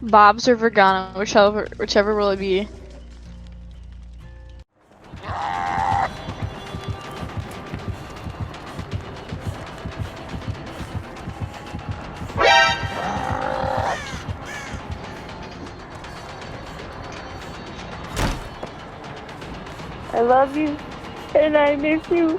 Bob's or Vergano, whichever will it be. I love you, and I miss you.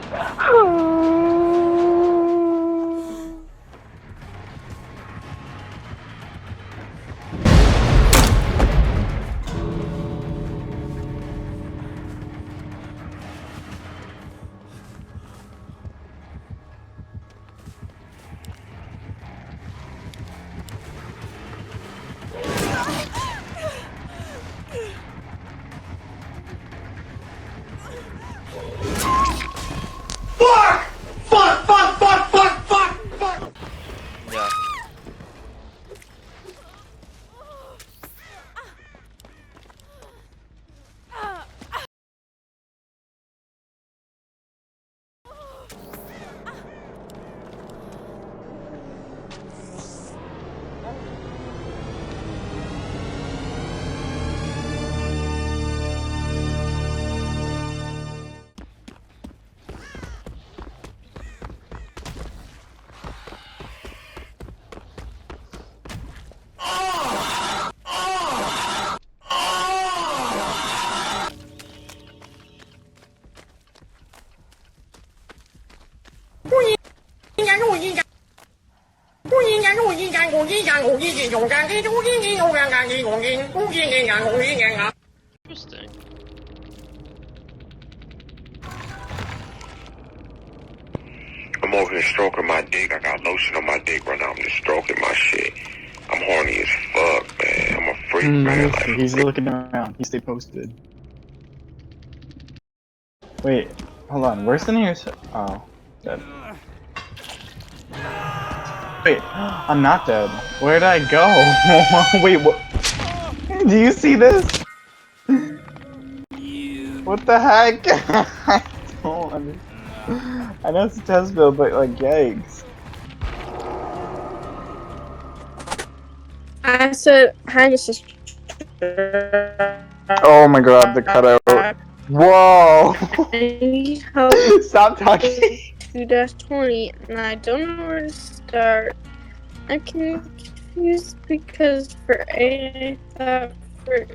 Yeah. Interesting. I'm over here stroking my dick. I got lotion on my dick right now. I'm just stroking my shit. I'm horny as fuck, man. I'm a freak, man. Like, He's looking around. He stayed posted. Wait, hold on. Where's the nearest? Oh, dead. Wait, I'm not dead. Where did I go? Wait, what? Do you see this? What the heck? I don't understand. I know it's a test build, but like, yikes. I said, hi, Mrs. Oh my god, the cutout. Whoa! I need help Stop talking. 2-20, and I don't know where to start. I'm confused because for A, I thought for...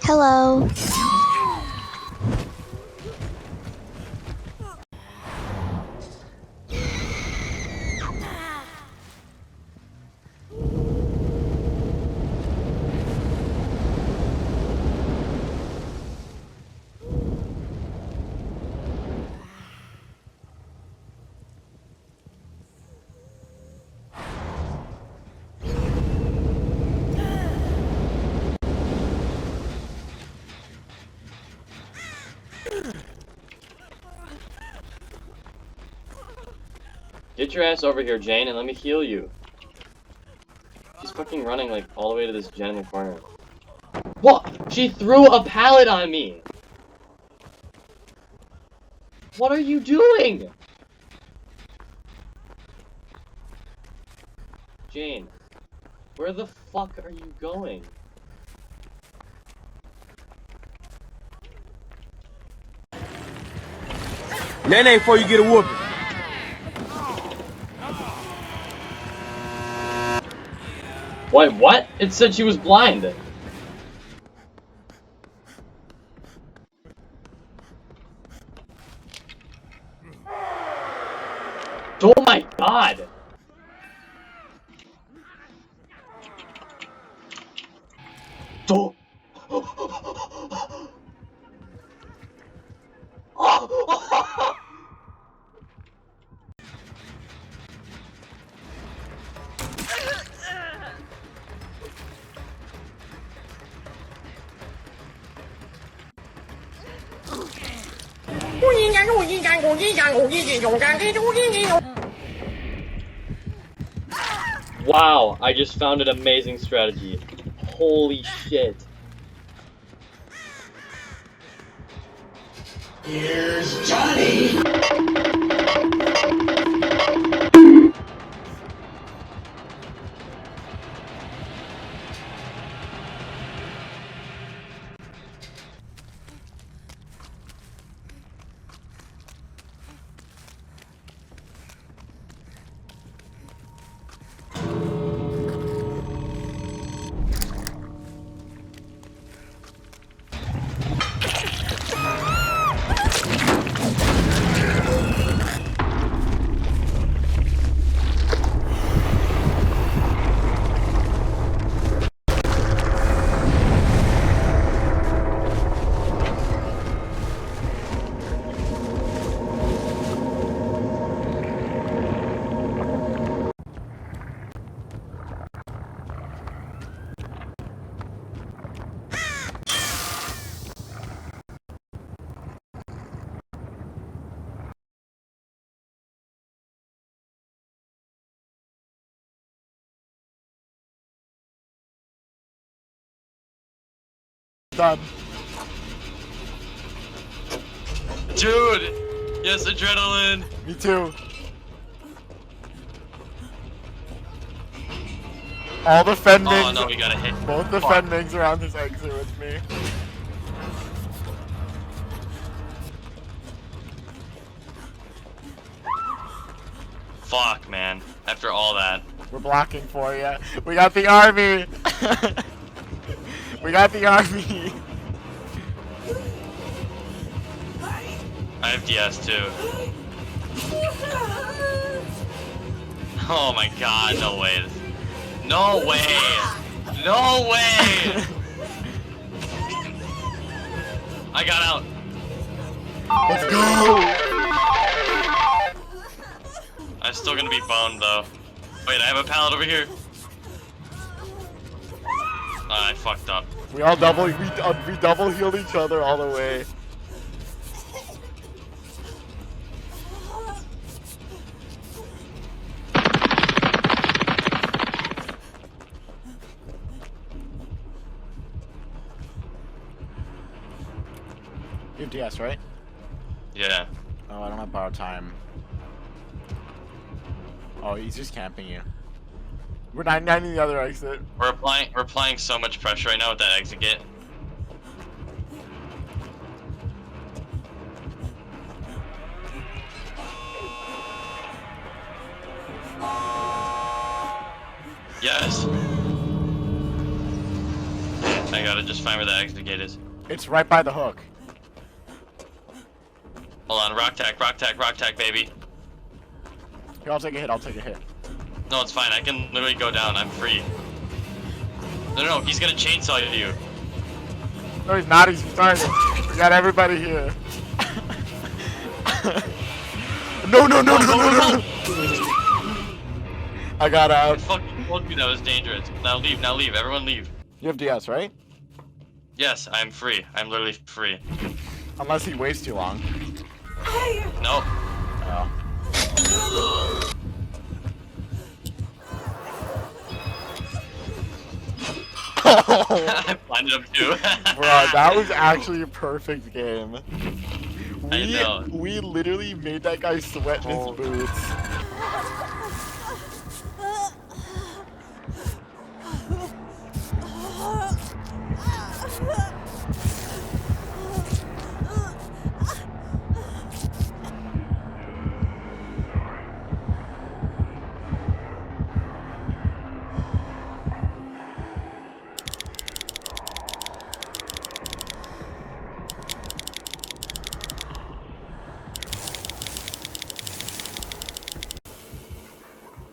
Hello. Get your ass over here, Jane, and let me heal you. She's fucking running like all the way to this gen in the corner. What? She threw a pallet on me! What are you doing? Jane, where the fuck are you going? Nay, before you get a whooping. Wait, what? It said she was blind. Oh my god! Oh. Wow, I just found an amazing strategy. Holy shit. Here's Johnny! Done. Dude! Yes, adrenaline! Me too. All the Fenmings. Oh no, we gotta hit. Both the Fenmings around this exit with me. Fuck, man. After all that. We're blocking for you. We got the army. We got the army. I have DS too. Oh my god, no way. No way! No way! I got out. Let's go. I'm still gonna be boned though. Wait, I have a pallet over here. I fucked up. We all we double healed each other all the way. You have DS, right? Yeah. Oh, I don't have borrowed time. Oh, he's just camping you. We're 99 in the other exit. We're applying so much pressure right now with that exit gate. Yes. I gotta just find where the exit gate is. It's right by the hook. Hold on, rock tack, baby. Here, I'll take a hit, I'll take a hit. No, it's fine. I can literally go down. I'm free. No, he's gonna chainsaw you. No, he's not. He's starting. We got everybody here. No. I got I out. fucking told you that was dangerous. Now leave. Everyone leave. You have DS, right? Yes, I'm free. I'm literally free. Unless he waits too long. No. Oh. I blinded him too. Bro, that was actually a perfect game. I know. We literally made that guy sweat in his boots.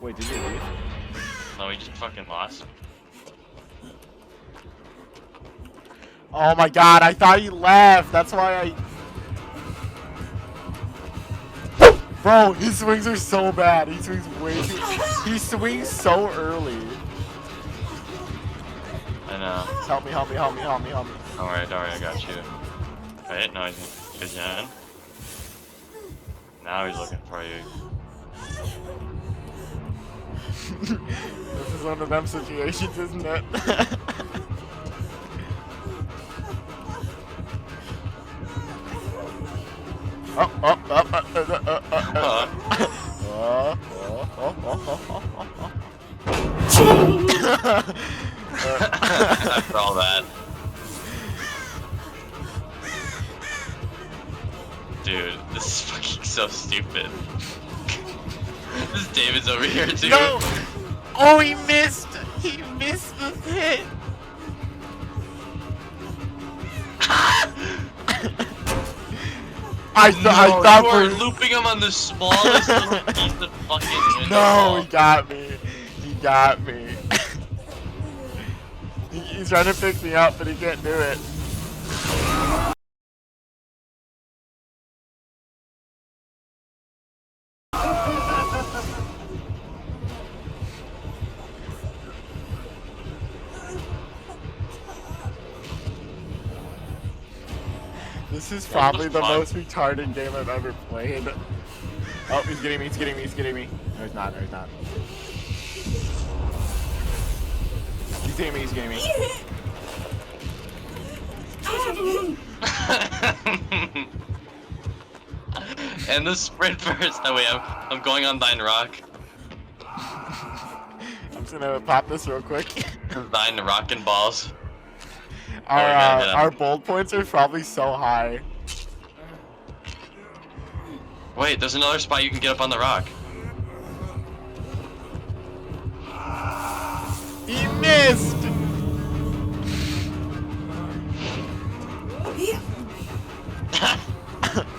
Wait, did you leave? No, we just fucking lost. Oh my god, I thought he left. That's why I... Bro, his swings are so bad. He swings way too... He swings so early. I know. Help me, help me, help me, help me, help me. Alright, I got you. Wait, no, he's in. Now he's looking for you. This is one of them situations, isn't it? After all that. Dude, this is fucking so stupid. This David's over here too. No! Oh, he missed! He missed the hit! I thought you for... are looping him on the smallest little piece of fucking window. No, he got me. He got me. He's trying to pick me up, but he can't do it. This is probably the most retarded game I've ever played. Oh, he's getting me, he's getting me, he's getting me. No, he's not, no, he's not. He's getting me, he's getting me. And the sprint first. Oh wait, I'm going on thine rock. I'm just gonna pop this real quick. Thine rockin' balls. Our bold points are probably so high. Wait, there's another spot you can get up on the rock. He missed!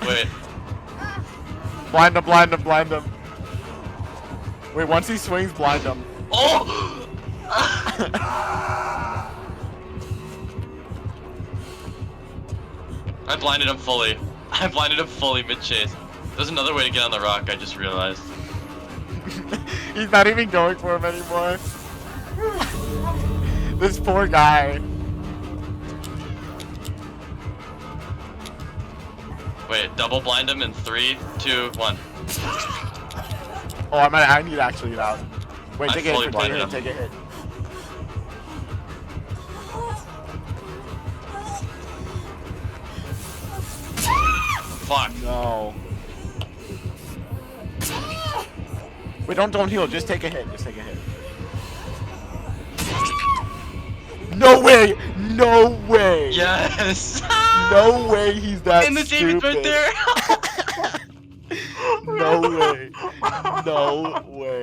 Wait. Blind him, blind him, blind him. Wait, once he swings, blind him. Oh! I blinded him fully. I blinded him fully mid-chase. There's another way to get on the rock, I just realized. He's not even going for him anymore. This poor guy. Wait, double blind him in 3, 2, 1. Oh, I need to actually get out. Wait, I take a fully hit, blinded him. take a hit. Fuck. No. Wait, don't heal, just take a hit, just take a hit. No way! No way! Yes! No way he's that And the stupid. David's right there! No way. No way.